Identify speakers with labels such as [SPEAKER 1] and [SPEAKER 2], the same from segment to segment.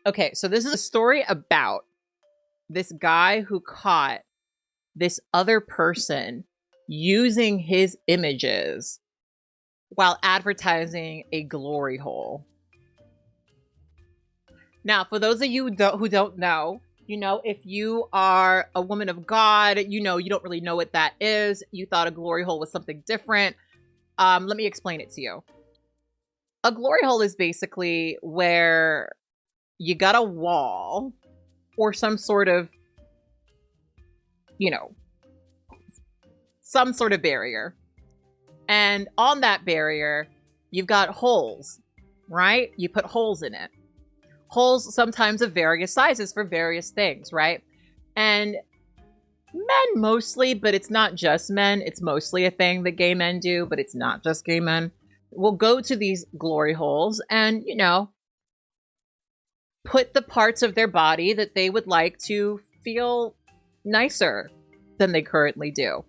[SPEAKER 1] Okay, so this is a story about this guy who caught this other person using his images while advertising a glory hole. Now, for those of you who don't know, if you are a woman of God, you don't really know what that is. You thought a glory hole was something different. Let me explain it to you. A glory hole is basically where you got a wall or some sort of, some sort of barrier. And on that barrier, you've got holes, right? You put holes in it. Holes sometimes of various sizes for various things, right? And men mostly, but it's not just men. It's mostly a thing that gay men do, but it's not just gay men. Will go to these glory holes and, put the parts of their body that they would like to feel nicer than they currently do.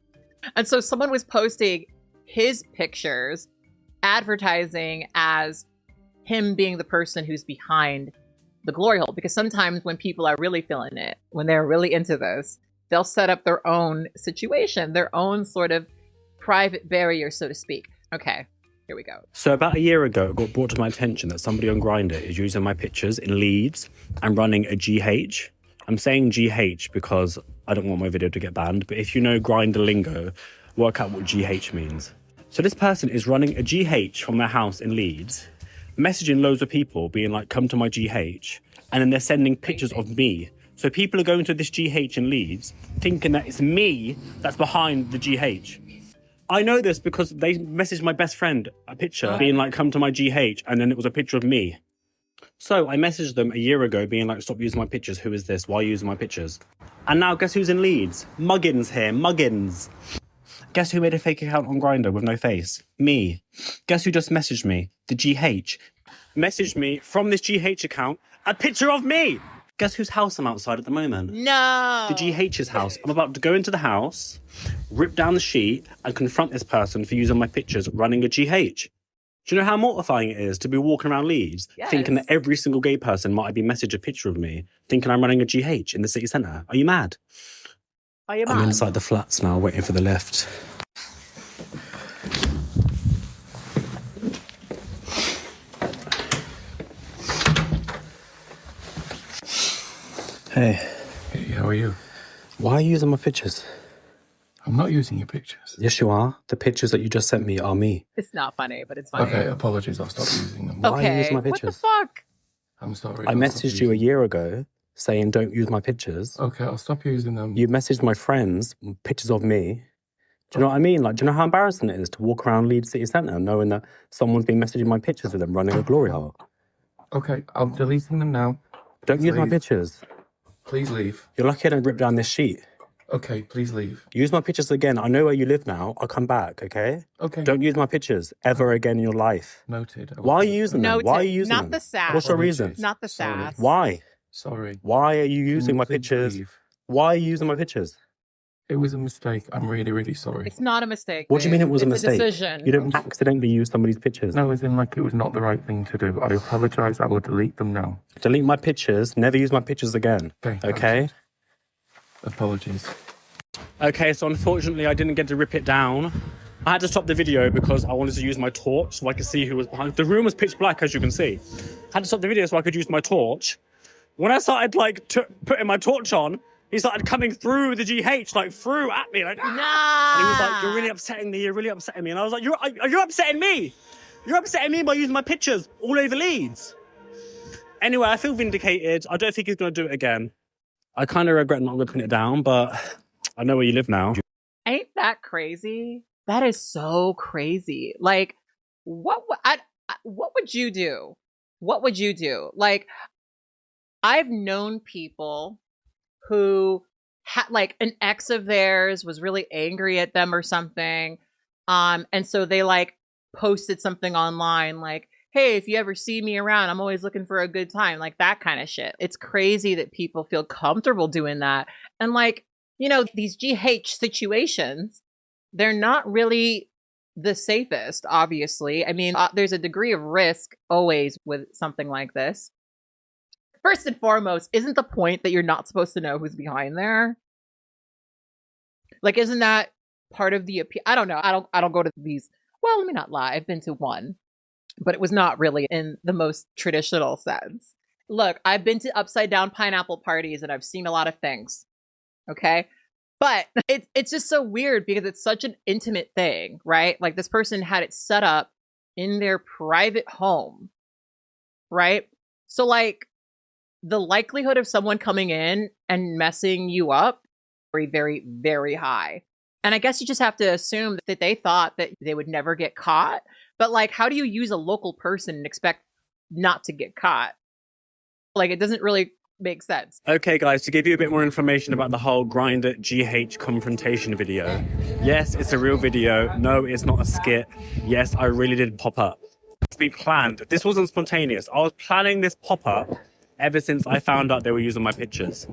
[SPEAKER 1] And so someone was posting his pictures, advertising as him being the person who's behind the glory hole. Because sometimes when people are really feeling it, when they're really into this, they'll set up their own situation, their own sort of private barrier, so to speak. Okay, here we go.
[SPEAKER 2] So about a year ago, it got brought to my attention that somebody on Grindr is using my pictures in Leeds and running a GH. I'm saying GH because I don't want my video to get banned, but if you know Grindr lingo, work out what GH means. So this person is running a GH from their house in Leeds, messaging loads of people being like, come to my GH, and then they're sending pictures of me. So people are going to this GH in Leeds thinking that it's me that's behind the GH. I know this because they messaged my best friend a picture being like, come to my GH, and then it was a picture of me. So I messaged them a year ago being like, stop using my pictures. Who is this? Why are you using my pictures? And now guess who's in Leeds? Muggins here, Muggins. Guess who made a fake account on Grindr with no face? Me. Guess who just messaged me? The GH. Messaged me from this GH account a picture of me. Guess whose house I'm outside at the moment?
[SPEAKER 1] No.
[SPEAKER 2] The GH's house. I'm about to go into the house, rip down the sheet, and confront this person for using my pictures running a GH. Do you know how mortifying it is to be walking around Leeds thinking that every single gay person might be messaged a picture of me, thinking I'm running a GH in the city centre? Are you mad? I'm inside the flats now, waiting for the lift. Hey.
[SPEAKER 3] Hey, how are you?
[SPEAKER 2] Why are you using my pictures?
[SPEAKER 3] I'm not using your pictures.
[SPEAKER 2] Yes, you are. The pictures that you just sent me are me.
[SPEAKER 1] It's not funny, but it's funny.
[SPEAKER 3] Okay, apologies. I'll stop using them.
[SPEAKER 2] Why are you using my pictures?
[SPEAKER 1] What the fuck?
[SPEAKER 3] I'm sorry.
[SPEAKER 2] I messaged you a year ago saying don't use my pictures.
[SPEAKER 3] Okay, I'll stop using them.
[SPEAKER 2] You messaged my friends pictures of me. Do you know what I mean? Like, do you know how embarrassing it is to walk around Leeds City Centre knowing that someone's been messaging my pictures of them running a glory hole?
[SPEAKER 3] Okay, I'm deleting them now.
[SPEAKER 2] Don't use my pictures.
[SPEAKER 3] Please leave.
[SPEAKER 2] You're lucky I didn't rip down this sheet.
[SPEAKER 3] Okay, please leave.
[SPEAKER 2] Use my pictures again. I know where you live now. I'll come back, okay?
[SPEAKER 3] Okay.
[SPEAKER 2] Don't use my pictures ever again in your life.
[SPEAKER 3] Noted.
[SPEAKER 2] Why are you using them? Why are you using them?
[SPEAKER 1] Not the sass.
[SPEAKER 2] What's your reason?
[SPEAKER 1] Not the sass.
[SPEAKER 2] Why?
[SPEAKER 3] Sorry.
[SPEAKER 2] Why are you using my pictures?
[SPEAKER 3] Leave.
[SPEAKER 2] Why are you using my pictures?
[SPEAKER 3] It was a mistake. I'm really, really sorry.
[SPEAKER 1] It's not a mistake.
[SPEAKER 2] What do you mean it was a mistake?
[SPEAKER 1] It's a decision.
[SPEAKER 2] You don't accidentally use somebody's pictures.
[SPEAKER 3] No, as in like it was not the right thing to do. I apologise. I will delete them now.
[SPEAKER 2] Delete my pictures. Never use my pictures again. Okay?
[SPEAKER 3] Apologies.
[SPEAKER 2] Okay, so unfortunately I didn't get to rip it down. I had to stop the video because I wanted to use my torch so I could see who was behind. The room was pitch black, as you can see. I had to stop the video so I could use my torch. When I started putting my torch on, he started coming through the GH, like through at me, like,
[SPEAKER 1] nah.
[SPEAKER 2] And he was like, you're really upsetting me, you're really upsetting me. And I was like, you're upsetting me. You're upsetting me by using my pictures all over Leeds. Anyway, I feel vindicated. I don't think he's going to do it again. I kind of regret not ripping it down, but I know where you live now.
[SPEAKER 1] Ain't that crazy? That is so crazy. Like, what would you do? What would you do? Like, I've known people who had, like, an ex of theirs was really angry at them or something. And so they, like, posted something online, like, hey, if you ever see me around, I'm always looking for a good time, like that kind of shit. It's crazy that people feel comfortable doing that. And like, you know, these GH situations, they're not really the safest, obviously. I mean, there's a degree of risk always with something like this. First and foremost, isn't the point that you're not supposed to know who's behind there? Like, isn't that part of the appeal? I don't know. I don't go to these. Well, let me not lie. I've been to one, but it was not really in the most traditional sense. Look, I've been to upside down pineapple parties and I've seen a lot of things. Okay. But it's just so weird because it's such an intimate thing, right? Like this person had it set up in their private home, right? So like the likelihood of someone coming in and messing you up very, very, very high. And I guess you just have to assume that they thought that they would never get caught. But like, how do you use a local person and expect not to get caught? Like, it doesn't really make sense.
[SPEAKER 2] Okay, guys, to give you a bit more information about the whole Grindr GH confrontation video. Yes, it's a real video. No, it's not a skit. Yes, I really did pop up. It's been planned. This wasn't spontaneous. I was planning this pop-up ever since I found out they were using my pictures.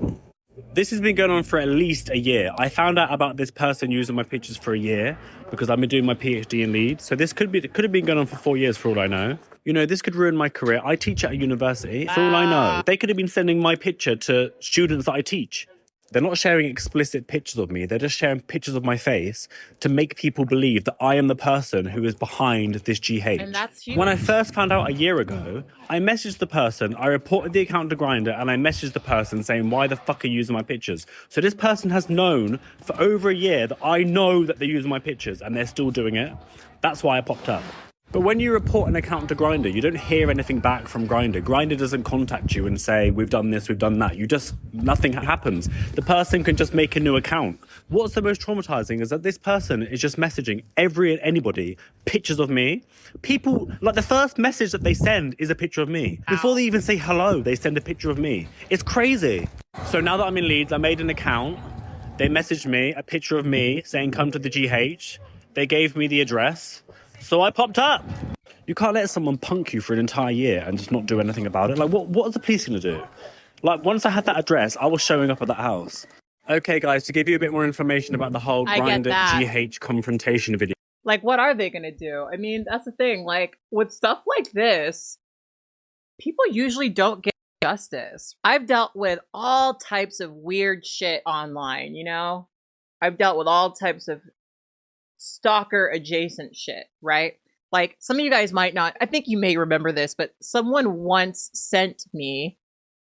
[SPEAKER 2] This has been going on for at least a year. I found out about this person using my pictures for a year because I've been doing my PhD in Leeds. So this could have been going on for 4 years for all I know. You know, this could ruin my career. I teach at a university. For all I know, they could have been sending my picture to students that I teach. They're not sharing explicit pictures of me. They're just sharing pictures of my face to make people believe that I am the person who is behind this GH.
[SPEAKER 1] And that's huge.
[SPEAKER 2] When I first found out a year ago, I messaged the person, I reported the account to Grindr, and I messaged the person saying, why the fuck are you using my pictures? So this person has known for over a year that I know that they're using my pictures and they're still doing it. That's why I popped up. But when you report an account to Grindr, you don't hear anything back from Grindr. Grindr doesn't contact you and say, we've done this, we've done that. Nothing happens. The person can just make a new account. What's the most traumatizing is that this person is just messaging anybody pictures of me. People, like the first message that they send is a picture of me. Before they even say hello, they send a picture of me. It's crazy. So now that I'm in Leeds, I made an account. They messaged me, a picture of me saying, come to the GH. They gave me the address. So I popped up. You can't let someone punk you for an entire year and just not do anything about it. Like, what are the police going to do? Like, once I had that address, I was showing up at that house. Okay, guys, to give you a bit more information about the whole Grindr GH confrontation video.
[SPEAKER 1] Like, what are they going to do? I mean, that's the thing. Like, with stuff like this, people usually don't get justice. I've dealt with all types of weird shit online, you know? I've dealt with all types of stalker adjacent shit, right? Like some of you guys might not, I think you may remember this, but someone once sent me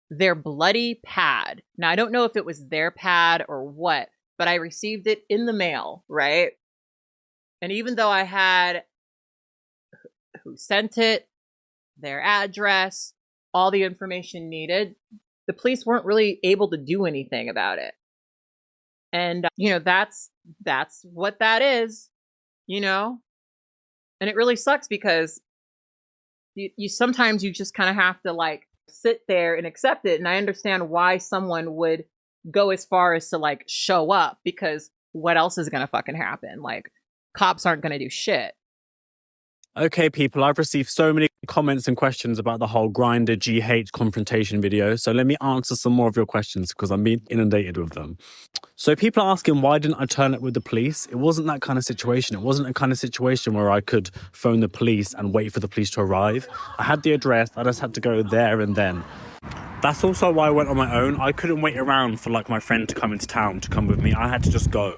[SPEAKER 1] their bloody pad. Now I don't know if it was their pad or what, but I received it in the mail, right? And even though I had who sent it, their address, all the information needed, the police weren't really able to do anything about it. And, you know, that's what that is, you know? And it really sucks because you sometimes you just kind of have to like sit there and accept it. And I understand why someone would go as far as to like show up because what else is going to fucking happen? Like cops aren't going to do shit.
[SPEAKER 2] Okay, people, I've received so many comments and questions about the whole Grindr GH confrontation video. So let me answer some more of your questions because I'm being inundated with them. So people are asking, why didn't I turn up with the police? It wasn't that kind of situation. It wasn't a kind of situation where I could phone the police and wait for the police to arrive. I had the address. I just had to go there and then. That's also why I went on my own. I couldn't wait around for like my friend to come into town to come with me. I had to just go.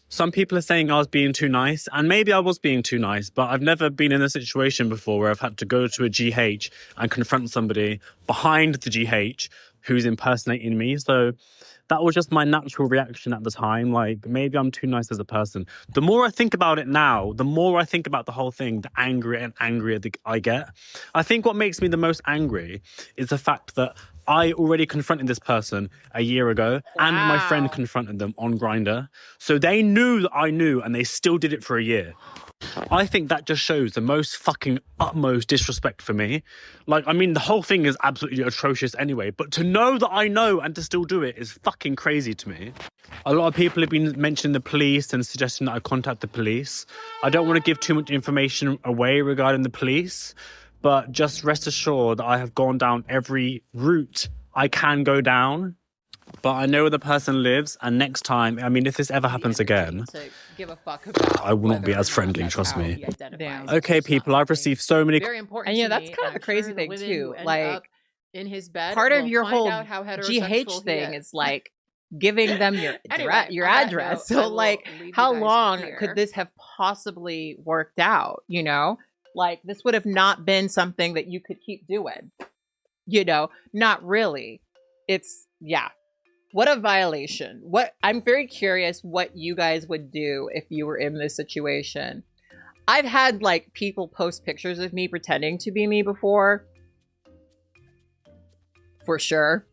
[SPEAKER 2] Some people are saying I was being too nice, and maybe I was being too nice, but I've never been in a situation before where I've had to go to a GH and confront somebody behind the GH who's impersonating me. So that was just my natural reaction at the time. Like, maybe I'm too nice as a person. The more I think about it now, the more I think about the whole thing, the angrier and angrier I get. I think what makes me the most angry is the fact that I already confronted this person a year ago and my friend confronted them on Grindr. So they knew that I knew and they still did it for a year. I think that just shows the most fucking utmost disrespect for me. Like, I mean, the whole thing is absolutely atrocious anyway, but to know that I know and to still do it is fucking crazy to me. A lot of people have been mentioning the police and suggesting that I contact the police. I don't want to give too much information away regarding the police, but just rest assured that I have gone down every route I can go down. But I know where the person lives, and next time, I mean, if this ever happens again,
[SPEAKER 1] give a fuck about
[SPEAKER 2] I will not be as friendly, trust me.
[SPEAKER 1] Damn.
[SPEAKER 2] Okay, people, I've received so many...
[SPEAKER 1] Very important. And yeah, that's kind of the crazy thing too. Like, in his bed.
[SPEAKER 2] Part of
[SPEAKER 1] we'll
[SPEAKER 2] your
[SPEAKER 1] find
[SPEAKER 2] whole
[SPEAKER 1] out how heterosexual
[SPEAKER 2] GH
[SPEAKER 1] he
[SPEAKER 2] thing
[SPEAKER 1] is.
[SPEAKER 2] is like giving them your
[SPEAKER 1] Anyway,
[SPEAKER 2] your
[SPEAKER 1] on that
[SPEAKER 2] address.
[SPEAKER 1] note, I
[SPEAKER 2] So
[SPEAKER 1] will
[SPEAKER 2] like,
[SPEAKER 1] leave you
[SPEAKER 2] how
[SPEAKER 1] guys
[SPEAKER 2] long
[SPEAKER 1] here.
[SPEAKER 2] could this have possibly worked out? You know, like this would have not been something that you could keep doing. You know, not really. It's yeah. What a violation. What I'm very curious what you guys would do if you were in this situation. I've had like people post pictures of me pretending to be me before. For sure.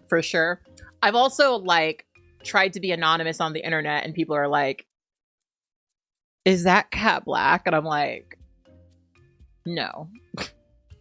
[SPEAKER 2] For sure. I've also like tried to be anonymous on the internet and people are like, is that Cat Blaque? And I'm like, no.